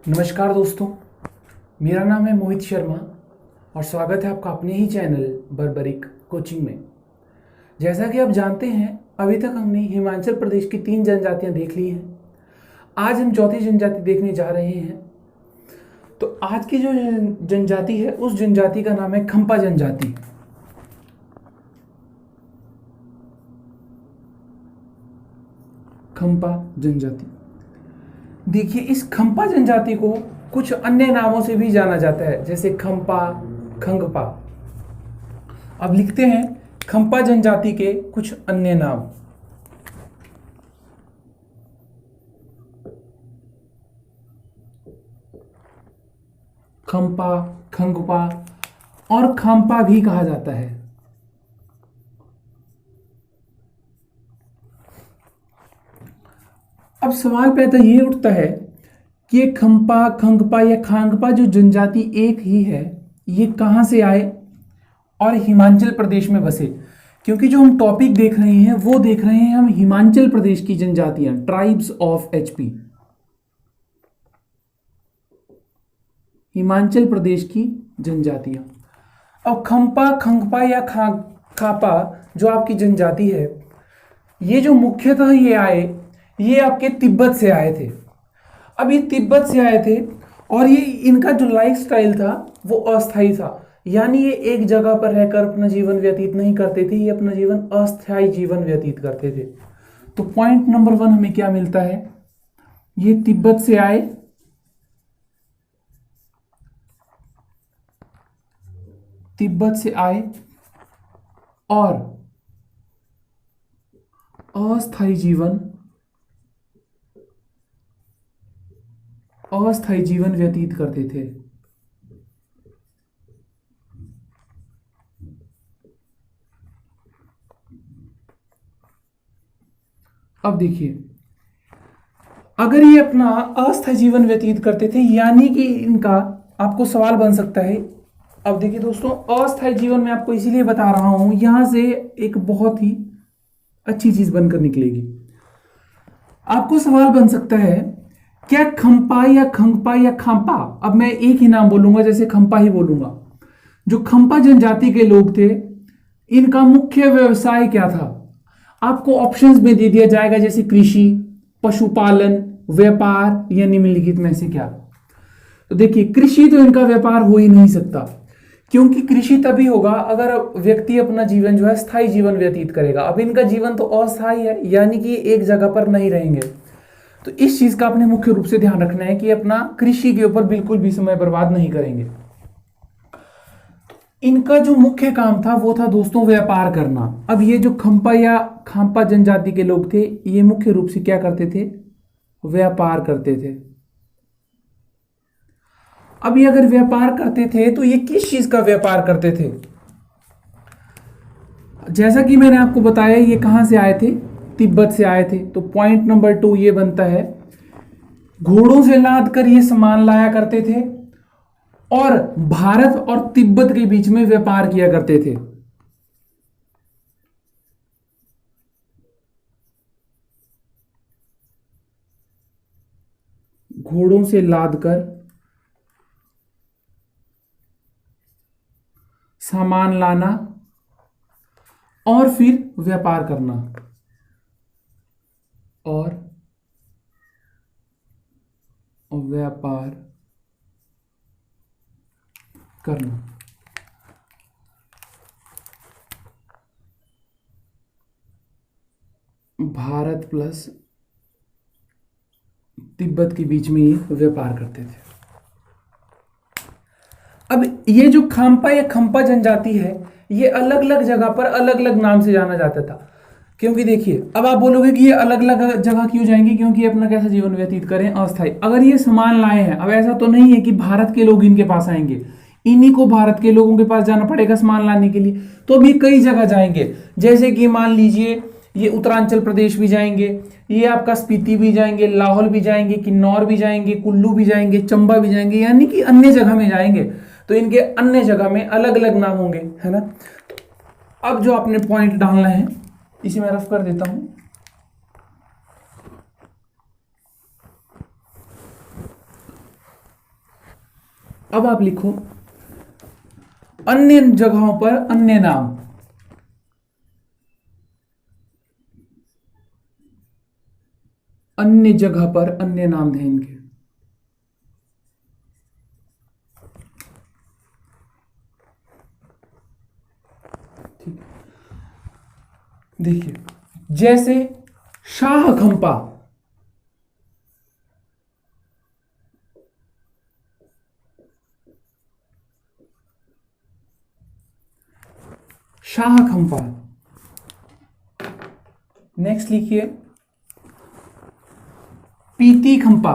नमस्कार दोस्तों, मेरा नाम है मोहित शर्मा और स्वागत है आपका अपने ही चैनल बर्बरिक कोचिंग में। जैसा कि आप जानते हैं, अभी तक हमने हिमाचल प्रदेश की 3 जनजातियां देख ली हैं। आज हम चौथी जनजाति देखने जा रहे हैं। तो आज की जो जनजाति है उस जनजाति का नाम है खम्पा जनजाति। खम्पा जनजाति। देखिए, इस खम्पा जनजाति को कुछ अन्य नामों से भी जाना जाता है, जैसे खम्पा, खंगपा। अब लिखते हैं खम्पा जनजाति के कुछ अन्य नाम। खम्पा, खंगपा और खाम्पा भी कहा जाता है। अब सवाल पैदा ये उठता है कि ये खम्पा, खंगपा या खांगपा जो जनजाति एक ही है, ये कहाँ से आए और हिमाचल प्रदेश में बसे। क्योंकि जो हम टॉपिक देख रहे हैं वो देख रहे हैं हम हिमाचल प्रदेश की जनजातियां, tribes of HP, Himachal Pradesh की जनजातियां। अब खम्पा, खंगपा या खापा जो आपकी जनजाति है, ये जो मुख्यतः ये आपके तिब्बत से आए थे। अब ये तिब्बत से आए थे और ये इनका जो लाइफ स्टाइल था वो अस्थायी था, यानी ये एक जगह पर रहकर अपना जीवन व्यतीत नहीं करते थे, ये अपना जीवन अस्थायी जीवन व्यतीत करते थे। तो पॉइंट नंबर 1 हमें क्या मिलता है, ये तिब्बत से आए, तिब्बत से आए और अस्थायी जीवन व्यतीत करते थे। अब देखिए, अगर ये अपना अस्थायी जीवन व्यतीत करते थे, यानी कि इनका आपको सवाल बन सकता है। अब देखिए दोस्तों, अस्थायी जीवन में आपको इसीलिए बता रहा हूं, यहां से एक बहुत ही अच्छी चीज बनकर निकलेगी। आपको सवाल बन सकता है, क्या खम्पा या खंगपा या खाम्पा, अब मैं एक ही नाम बोलूंगा, जैसे खम्पा ही बोलूंगा, जो खम्पा जनजाति के लोग थे इनका मुख्य व्यवसाय क्या था। आपको ऑप्शंस में दे दिया जाएगा, जैसे कृषि, पशुपालन, व्यापार या निम्नलिखित में से क्या। तो देखिए, कृषि तो इनका व्यापार हो ही नहीं सकता, क्योंकि कृषि तभी होगा अगर व्यक्ति अपना जीवन जो है स्थायी जीवन व्यतीत करेगा। अब इनका जीवन तो अस्थायी है, यानी कि एक जगह पर नहीं रहेंगे। तो इस चीज का आपने मुख्य रूप से ध्यान रखना है कि अपना कृषि के ऊपर बिल्कुल भी समय बर्बाद नहीं करेंगे। इनका जो मुख्य काम था वो था दोस्तों व्यापार करना। अब ये जो खम्पा या खाम्पा जनजाति के लोग थे, ये मुख्य रूप से क्या करते थे, व्यापार करते थे। अब ये अगर व्यापार करते थे तो ये किस चीज का व्यापार करते थे, जैसा कि मैंने आपको बताया, ये कहां से आए थे, तिब्बत से आए थे। तो पॉइंट नंबर 2 ये बनता है, घोड़ों से लाद कर ये सामान लाया करते थे और भारत और तिब्बत के बीच में व्यापार किया करते थे। घोड़ों से लाद कर सामान लाना और फिर व्यापार करना और व्यापार करना। भारत प्लस तिब्बत के बीच में ये व्यापार करते थे। अब ये जो खाम्पा या खम्पा जनजाति है, ये अलग अलग जगह पर अलग अलग नाम से जाना जाता था। क्योंकि देखिए, अब आप बोलोगे कि ये अलग अलग जगह क्यों जाएंगे, क्योंकि अपना कैसा जीवन व्यतीत करें, अस्थायी। अगर ये सामान लाए हैं, अब ऐसा तो नहीं है कि भारत के लोग इनके पास आएंगे, इन्हीं को भारत के लोगों के पास जाना पड़ेगा सामान लाने के लिए। तो अभी कई जगह जाएंगे, जैसे कि मान लीजिए ये उत्तरांचल प्रदेश भी जाएंगे, ये आपका स्पीति भी जाएंगे, लाहौल भी जाएंगे, किन्नौर भी जाएंगे, कुल्लू भी जाएंगे, चंबा भी जाएंगे, यानी कि अन्य जगह में जाएंगे। तो इनके अन्य जगह में अलग अलग नाम होंगे, है ना। तो अब जो आपने पॉइंट डालना है, इसे मैं रफ कर देता हूं। अब आप लिखो अन्य जगहों पर अन्य नाम। अन्य जगह पर अन्य नाम थे इनके। ठीक, देखिए जैसे शाह खंपा, शाह खंपा। नेक्स्ट लिखिए पीती खंपा।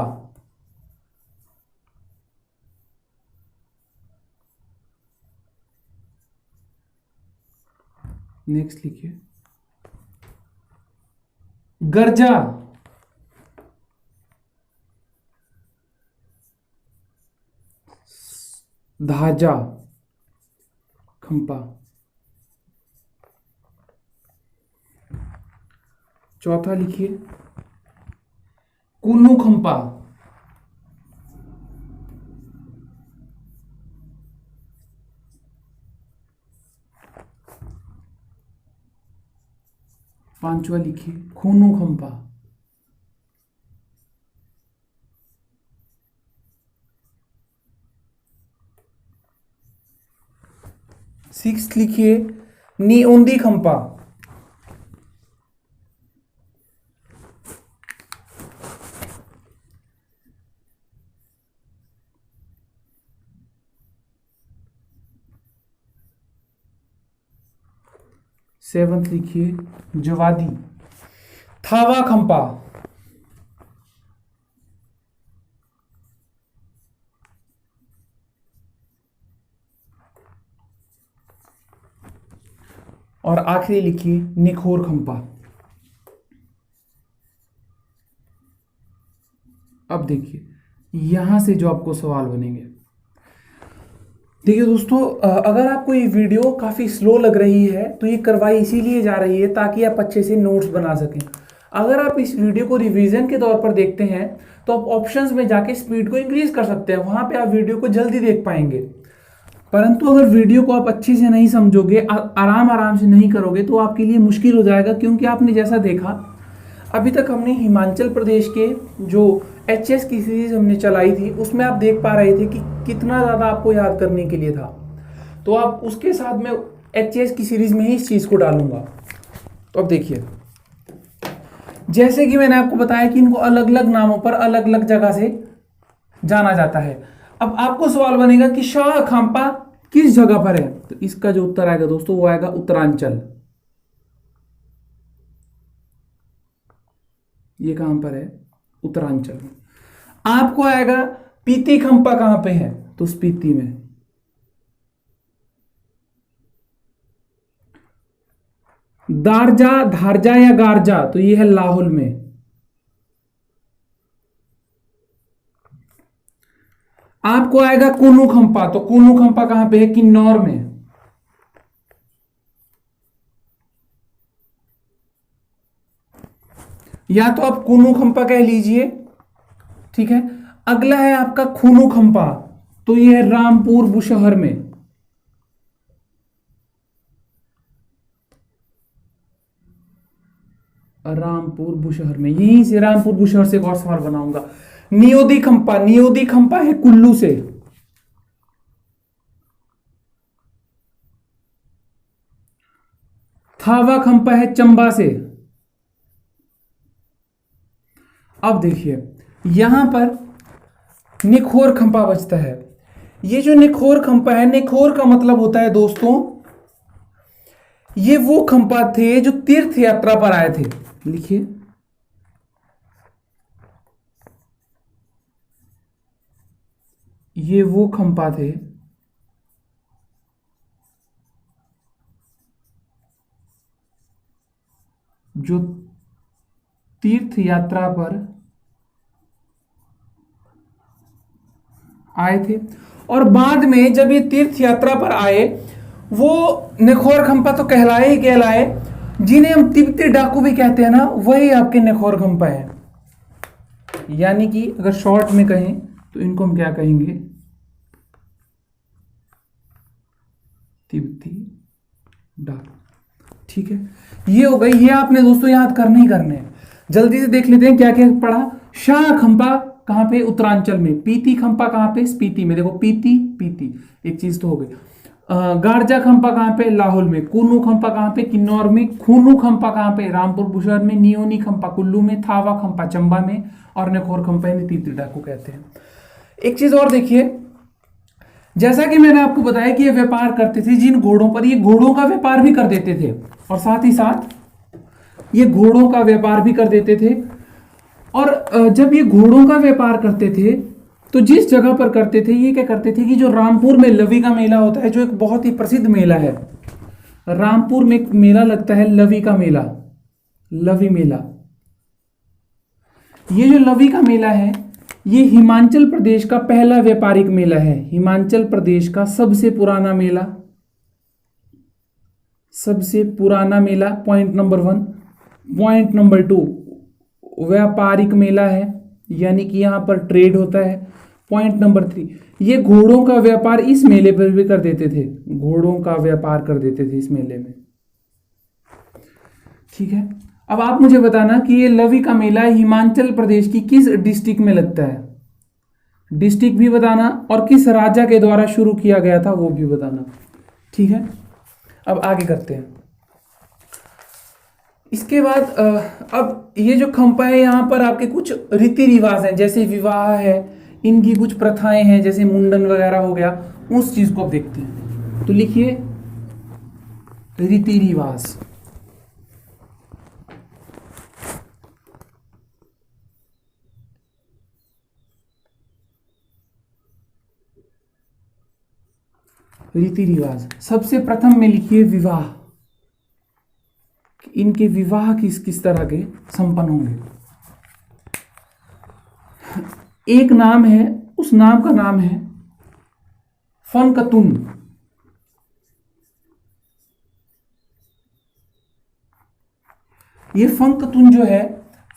नेक्स्ट लिखिए गर्जा। धाजा खंपा। चौथा लिखिए कुनु खंपा। पांचवा लिखिए खूनु खंपा। सिक्स लिखिए निउंदी खंपा। सेवंथ लिखिए जवादी थावा खंपा। और आखिरी लिखिए निखोर खंपा। अब देखिए यहां से जो आपको सवाल बनेंगे, देखिए दोस्तों, अगर आपको ये वीडियो काफ़ी स्लो लग रही है तो ये करवाई इसीलिए जा रही है ताकि आप अच्छे से नोट्स बना सकें। अगर आप इस वीडियो को रिवीजन के तौर पर देखते हैं तो आप ऑप्शंस में जाके स्पीड को इंक्रीज कर सकते हैं, वहाँ पे आप वीडियो को जल्दी देख पाएंगे। परंतु अगर वीडियो को आप अच्छे से नहीं समझोगे, आराम आराम से नहीं करोगे तो आपके लिए मुश्किल हो जाएगा, क्योंकि आपने जैसा देखा अभी तक हमने हिमाचल प्रदेश के जो एचएस की सीरीज हमने चलाई थी उसमें आप देख पा रहे थे कि कितना ज़्यादा आपको याद करने के लिए था। तो आप उसके साथ में एचएस की सीरीज में ही इस चीज़ को डालूंगा। तो अब देखिए, जैसे कि मैंने आपको बताया कि इनको अलग अलग नामों पर अलग अलग जगह से जाना जाता है। अब आपको सवाल बनेगा कि शाह खंपा किस जगह पर है, तो इसका जो उत्तर आएगा दोस्तों वो आएगा उत्तरांचल। ये कहां पर है? उत्तरांचल में। आपको आएगा पीती खंपा कहां पे है, तो स्पीति में। दारजा, धारजा या गारजा, तो ये है लाहौल में। आपको आएगा कुनु खंपा, तो कुनु खंपा कहां पे है? किन्नौर में। या तो आप कुनु खंपा कह लीजिए, ठीक है। अगला है आपका खूनु खंपा, तो ये है रामपुर बुशहर में। रामपुर बुशहर में, यहीं से रामपुर बुशहर से एक और सवाल बनाऊंगा। नियोदी खंपा, नियोदी खंपा है कुल्लू से। थावा खंपा है चंबा से। अब देखिए यहां पर निखोर खंपा बचता है। ये जो निखोर खंपा है, निखोर का मतलब होता है दोस्तों, ये वो खंपा थे जो तीर्थ यात्रा पर आए थे। लिखिए ये वो खंपा थे जो तीर्थ यात्रा पर आए थे, और बाद में जब ये तीर्थ यात्रा पर आए वो निखोर खंपा तो कहलाए ही कहलाए, जिन्हें हम तिब्बती डाकू भी कहते हैं ना, वही आपके निखोर खंपा है। यानी कि अगर शॉर्ट में कहें तो इनको हम क्या कहेंगे? तिब्बती डाक। ठीक है, ये हो गई। ये आपने दोस्तों याद करने ही करने हैं। जल्दी से देख लेते हैं क्या क्या पढ़ा। शाह खंपा कहाँ पे? उत्तरांचल में। पीती खंपा कहाँ पे? स्पीति में। देखो पीती पीती एक चीज तो हो गई। गारजा खंपा कहाँ पे? लाहौल में। कूनू खंपा कहाँ पे? किन्नौर में। खूनू खंपा कहाँ पे? रामपुर बुशहर में। नियोनी खंपा कुल्लू में। थावा खंपा चंबा में। और नखोर खंपा इन्हें तीती डाकू कहते हैं। एक चीज और देखिए, जैसा कि मैंने आपको बताया कि ये व्यापार करते थे जिन घोड़ों पर, ये घोड़ों का व्यापार भी कर देते थे और साथ ही साथ ये घोड़ों का व्यापार भी कर देते थे। और जब ये घोड़ों का व्यापार करते थे तो जिस जगह पर करते थे, ये क्या करते थे कि जो रामपुर में लवी का मेला होता है, जो एक बहुत ही प्रसिद्ध मेला है, रामपुर में एक मेला लगता है लवी का मेला, लवी मेला। ये जो लवी का मेला है, ये हिमाचल प्रदेश का पहला व्यापारिक मेला है। हिमाचल प्रदेश का सबसे पुराना मेला, सबसे पुराना मेला, पॉइंट नंबर 1। पॉइंट नंबर 2, व्यापारिक मेला है, यानी कि यहां पर ट्रेड होता है। पॉइंट नंबर 3, ये घोड़ों का व्यापार इस मेले पर भी कर देते थे, घोड़ों का व्यापार कर देते थे इस मेले में। ठीक है, अब आप मुझे बताना कि ये लवी का मेला हिमाचल प्रदेश की किस डिस्ट्रिक्ट में लगता है, डिस्ट्रिक्ट भी बताना, और किस राजा के द्वारा शुरू किया गया था वो भी बताना। ठीक है, अब आगे करते हैं। इसके बाद अब ये जो खंपा है, यहाँ पर आपके कुछ रीति रिवाज हैं, जैसे विवाह है, इनकी कुछ प्रथाएं हैं, जैसे मुंडन वगैरह हो गया, उस चीज को अब देखते हैं। तो लिखिए रीति रिवाज। रीति रिवाज, सबसे प्रथम में लिखिए विवाह। इनके विवाह किस किस तरह के संपन्न होंगे। एक नाम है, उस नाम का नाम है फनकतुन। ये फंकतुन जो है,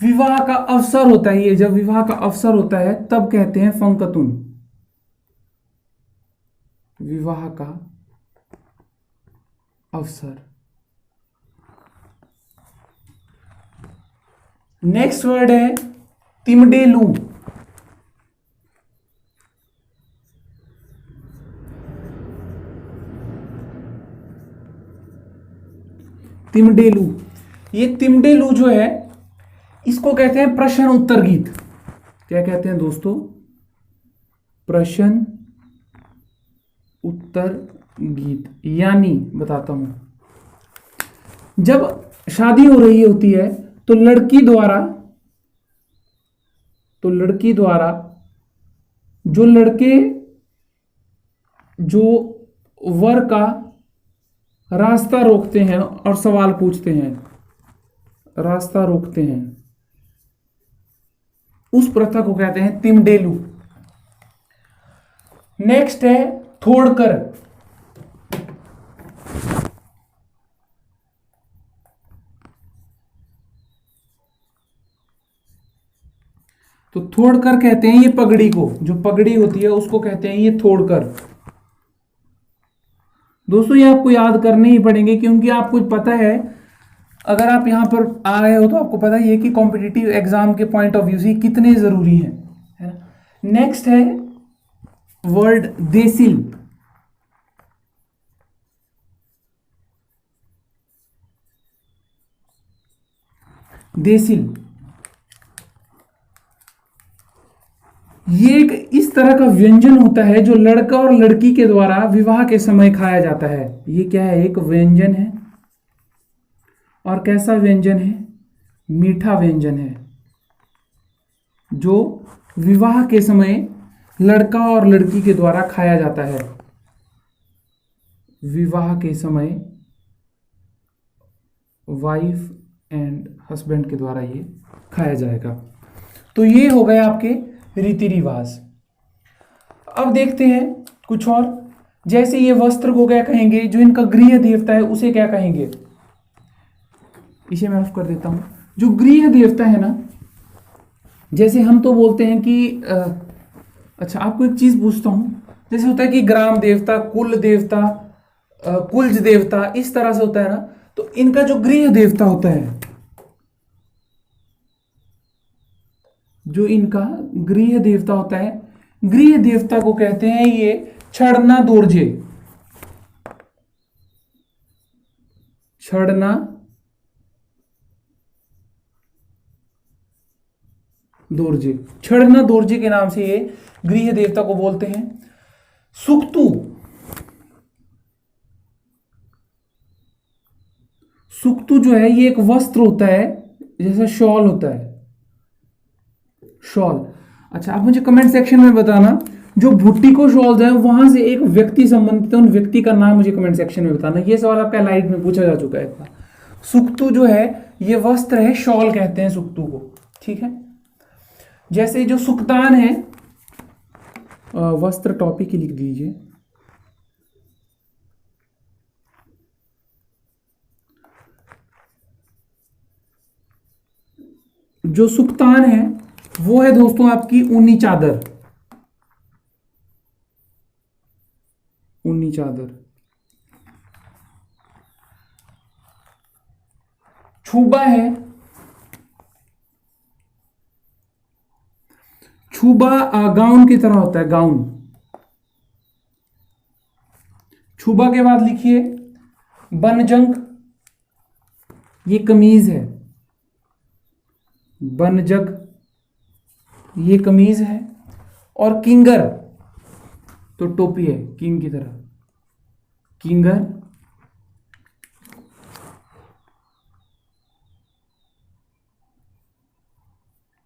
विवाह का अवसर होता है, ये जब विवाह का अवसर होता है तब कहते हैं फंकतुन, विवाह का अवसर। नेक्स्ट वर्ड है तिमडेलू। तिमडेलू, ये तिमडेलू जो है, इसको कहते हैं प्रश्न उत्तर गीत। क्या कहते हैं दोस्तों? प्रश्न उत्तर गीत। यानी बताता हूं, जब शादी हो रही होती है तो लड़की द्वारा जो वर का रास्ता रोकते हैं और सवाल पूछते हैं, रास्ता रोकते हैं, उस प्रथा को कहते हैं तिमडेलू। नेक्स्ट है थोड़कर। तो थोड़कर कहते हैं ये पगड़ी को, जो पगड़ी होती है उसको कहते हैं ये थोड़कर। दोस्तों ये आपको याद करने ही पड़ेंगे, क्योंकि आपको पता है, अगर आप यहां पर आ रहे हो तो आपको पता ही है कि कॉम्पिटिटिव एग्जाम के पॉइंट ऑफ व्यू से कितने जरूरी हैं, है ना। नेक्स्ट है वर्ड देसिल। देसिल, ये एक इस तरह का व्यंजन होता है जो लड़का और लड़की के द्वारा विवाह के समय खाया जाता है। ये क्या है? एक व्यंजन है। और कैसा व्यंजन है? मीठा व्यंजन है, जो विवाह के समय लड़का और लड़की के द्वारा खाया जाता है। विवाह के समय वाइफ एंड हस्बैंड के द्वारा ये खाया जाएगा। तो ये हो गए आपके रीति रिवाज। अब देखते हैं कुछ और, जैसे ये वस्त्र को क्या कहेंगे, जो इनका गृह देवता है उसे क्या कहेंगे। इसे मैं ऑफ कर देता हूं। जो गृह देवता है ना, जैसे हम तो बोलते हैं कि अच्छा आपको एक चीज पूछता हूं, जैसे होता है कि ग्राम देवता, कुल देवता, कुलज देवता, इस तरह से होता है ना। तो इनका जो गृह देवता होता है, जो इनका गृह देवता होता है, गृह देवता को कहते हैं ये छड़ना दोर्जे। छड़ना दोर्जे, छड़ना दोर्जे के नाम से ये गृह देवता को बोलते हैं। सुक्तु, सुक्तु जो है ये एक वस्त्र होता है, जैसे शॉल होता है, शॉल। अच्छा, आप मुझे कमेंट सेक्शन में बताना जो भुट्टी को शॉल्स है वहां से एक व्यक्ति संबंधित है, उन व्यक्ति का नाम मुझे कमेंट सेक्शन में बताना। ये सवाल आपका लाइट में पूछा जा चुका है एक बार। सुक्तु जो है ये वस्त्र है, शॉल कहते हैं सुक्तु को, ठीक है। जैसे जो सुक्तान है, वस्त्र टॉपिक ही लिख दीजिए। जो सुक्तान है वो है दोस्तों आपकी ऊनी चादर, ऊनी चादर। छूबा है, छूबा गाउन की तरह होता है, गाउन। छूबा के बाद लिखिए बनजंग, ये कमीज है, बनजग ये कमीज है। और किंगर तो टोपी है, किंग की तरह, किंगर।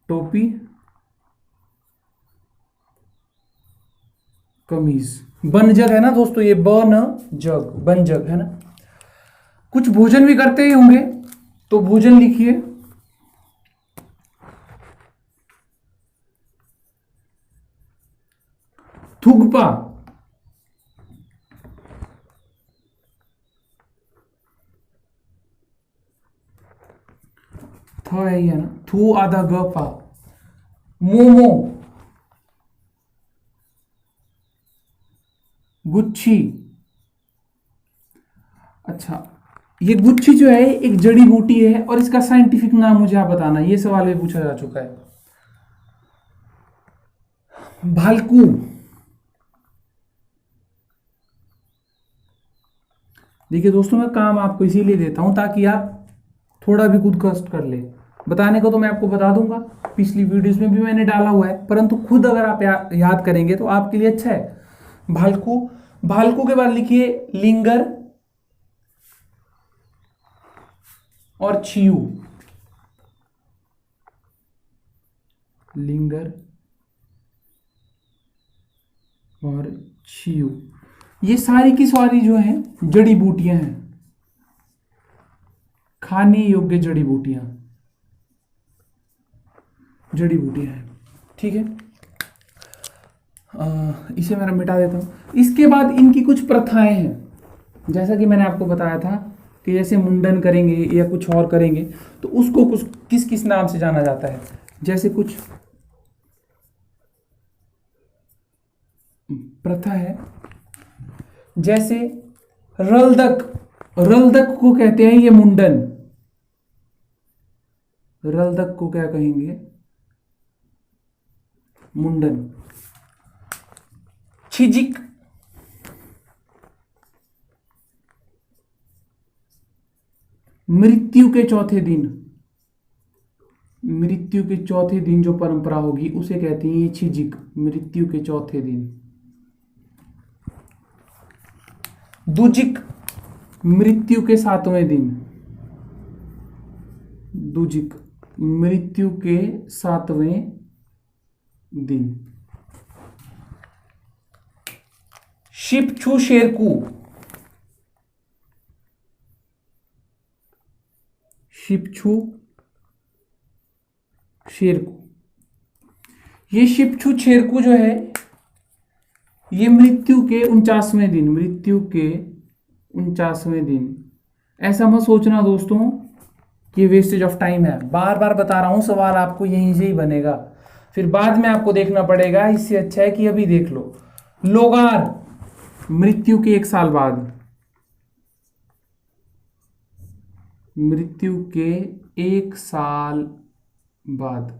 टोपी, कमीज। बनजग है ना दोस्तों, ये बन जग, बनजग है ना। कुछ भोजन भी करते ही होंगे, तो भोजन लिखिए थुगपा, था है ये ना, थू आधा ग पा। मोमो, गुच्छी। अच्छा, ये गुच्छी जो है एक जड़ी बूटी है और इसका साइंटिफिक नाम मुझे आप बताना, ये सवाल भी पूछा जा चुका है। भालकू, देखिए दोस्तों मैं काम आपको इसीलिए देता हूं ताकि आप थोड़ा भी खुद कष्ट कर ले। बताने को तो मैं आपको बता दूंगा, पिछली वीडियोस में भी मैंने डाला हुआ है, परंतु खुद अगर आप याद करेंगे तो आपके लिए अच्छा है। भालकू, भालकू के बाद लिखिए लिंगर और छियू, लिंगर और छियू। ये सारी की सारी जो है जड़ी बूटियां हैं, खाने योग्य जड़ी बूटियां, जड़ी बूटियां हैं, ठीक है। इसे मैं मिटा देता हूं। इसके बाद इनकी कुछ प्रथाएं हैं, जैसा कि मैंने आपको बताया था कि जैसे मुंडन करेंगे या कुछ और करेंगे तो उसको कुछ किस किस नाम से जाना जाता है। जैसे कुछ प्रथा है, जैसे रलदक, रलदक को कहते हैं ये मुंडन, रलदक को क्या कहेंगे, मुंडन। छिजिक, मृत्यु के चौथे दिन, मृत्यु के चौथे दिन जो परंपरा होगी उसे कहते हैं ये छिजिक, मृत्यु के चौथे दिन। दुजिक, मृत्यु के 7वें दिन, दुजिक मृत्यु के 7वें दिन। शिपछू शेरकू, शिपछू शेरकू, ये शिपछू शेरकू जो है ये मृत्यु के 49वें दिन, मृत्यु के 49वें दिन। ऐसा मत सोचना दोस्तों कि वेस्टेज ऑफ टाइम है, बार बार बता रहा हूं सवाल आपको यहीं से ही बनेगा, फिर बाद में आपको देखना पड़ेगा। इससे अच्छा है कि अभी देख लो। लोगार, मृत्यु के 1 साल बाद, मृत्यु के 1 साल बाद।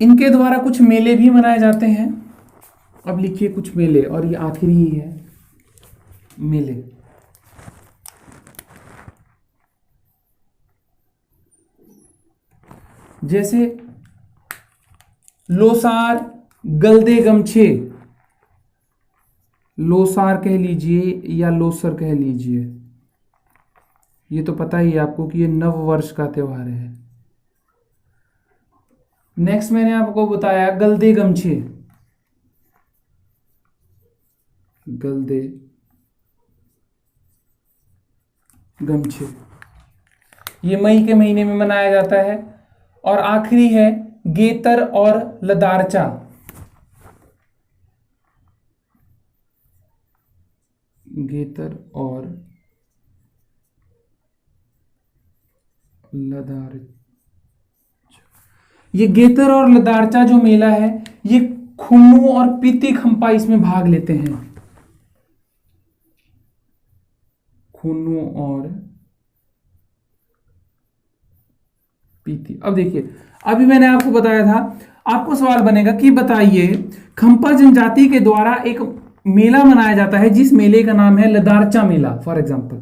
इनके द्वारा कुछ मेले भी मनाए जाते हैं। अब लिखिए कुछ मेले, और ये आखिरी ही है मेले। जैसे लोसार, गलदे गमछे, लोसार कह लीजिए या लोसर कह लीजिए, ये तो पता ही है आपको कि ये नव वर्ष का त्योहार है। नेक्स्ट मैंने आपको बताया गलदे गमछे, गलदे गमछे, ये मई के महीने में मनाया जाता है। और आखिरी है गेतर और लदारचा। गेतर और लदारचा, ये गेतर और लदारचा जो मेला है, ये खुन्नू और पीती खंपा इसमें भाग लेते हैं। खुन्नू और पीती। अब देखिए, अभी मैंने आपको बताया था, आपको सवाल बनेगा कि बताइए खंपा जनजाति के द्वारा एक मेला मनाया जाता है जिस मेले का नाम है लदारचा मेला फॉर एग्जांपल।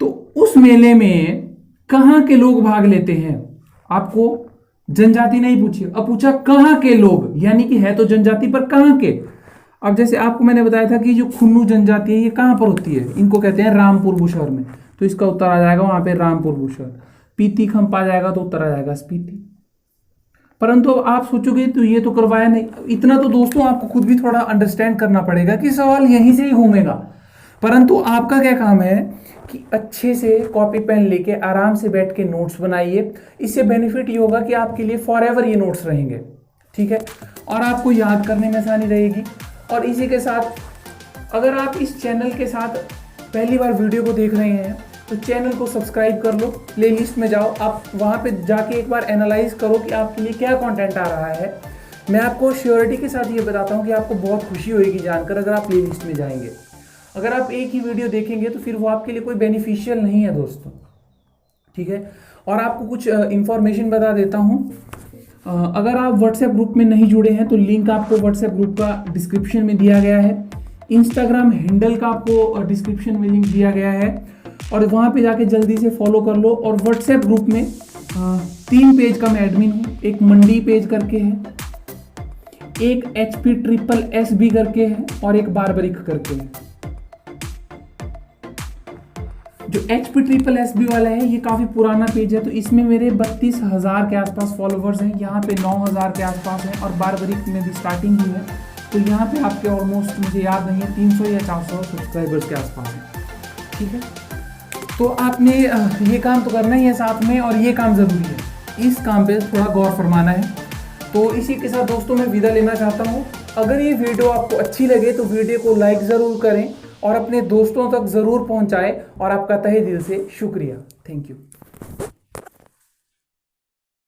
तो उस मेले में कहां के लोग भाग लेते हैं? आपको जनजाति नहीं पूछी, अब पूछा कहां के लोग, यानी कि है तो जनजाति पर कहां के। अब जैसे आपको मैंने बताया था कि जो खुन्नू जनजाति है ये कहां पर होती है, इनको कहते हैं रामपुर बुशहर में, तो इसका उत्तर आ जाएगा वहां पे रामपुर बुशहर। पीती खंपा जाएगा तो उत्तर आ जाएगा स्पीति। परंतु अब आप सोचोगे तो ये तो करवाया नहीं। इतना तो दोस्तों आपको खुद भी थोड़ा अंडरस्टैंड करना पड़ेगा कि सवाल यहीं से ही घूमेगा। परंतु आपका क्या काम है कि अच्छे से कॉपी पेन लेके आराम से बैठ के नोट्स बनाइए। इससे बेनिफिट ये होगा कि आपके लिए फॉर एवर ये नोट्स रहेंगे, ठीक है, और आपको याद करने में आसानी रहेगी। और इसी के साथ अगर आप इस चैनल के साथ पहली बार वीडियो को देख रहे हैं तो चैनल को सब्सक्राइब कर लो, प्लेलिस्ट में जाओ, आप वहाँ पे जाके एक बार एनालाइज करो कि आपके लिए क्या कंटेंट आ रहा है। मैं आपको श्योरिटी के साथ ये बताता हूँ कि आपको बहुत खुशी होगी जानकर अगर आप प्लेलिस्ट में जाएंगे। अगर आप एक ही वीडियो देखेंगे तो फिर वो आपके लिए कोई बेनिफिशियल नहीं है दोस्तों, ठीक है। और आपको कुछ इंफॉर्मेशन बता देता हूँ। अगर आप व्हाट्सएप ग्रुप में नहीं जुड़े हैं तो लिंक आपको व्हाट्सएप ग्रुप का डिस्क्रिप्शन में दिया गया है। इंस्टाग्राम हैंडल का आपको डिस्क्रिप्शन में लिंक दिया गया है, और वहाँ पे जाके जल्दी से फॉलो कर लो। और व्हाट्सएप ग्रुप में 3 पेज का मैं एडमिन हूँ। एक मंडी पेज करके है, एक HP SSB करके है, और एक बारबरिक करके है। जो HP SSB वाला है ये काफ़ी पुराना पेज है, तो इसमें मेरे 32,000 के आसपास फॉलोवर्स हैं। यहाँ पे 9,000 के आसपास हैं, और बारबरिक में भी स्टार्टिंग ही है, तो यहाँ पे आपके ऑलमोस्ट मुझे याद नहीं है 300 या 400 सब्सक्राइबर्स के आसपास है, ठीक है। तो आपने ये काम तो करना ही है साथ में, और ये काम ज़रूरी है, इस काम पे थोड़ा गौर फरमाना है। तो इसी के साथ दोस्तों मैं विदा लेना चाहता हूँ। अगर ये वीडियो आपको अच्छी लगे तो वीडियो को लाइक ज़रूर करें और अपने दोस्तों तक ज़रूर पहुँचाएं, और आपका तहे दिल से शुक्रिया। Thank you.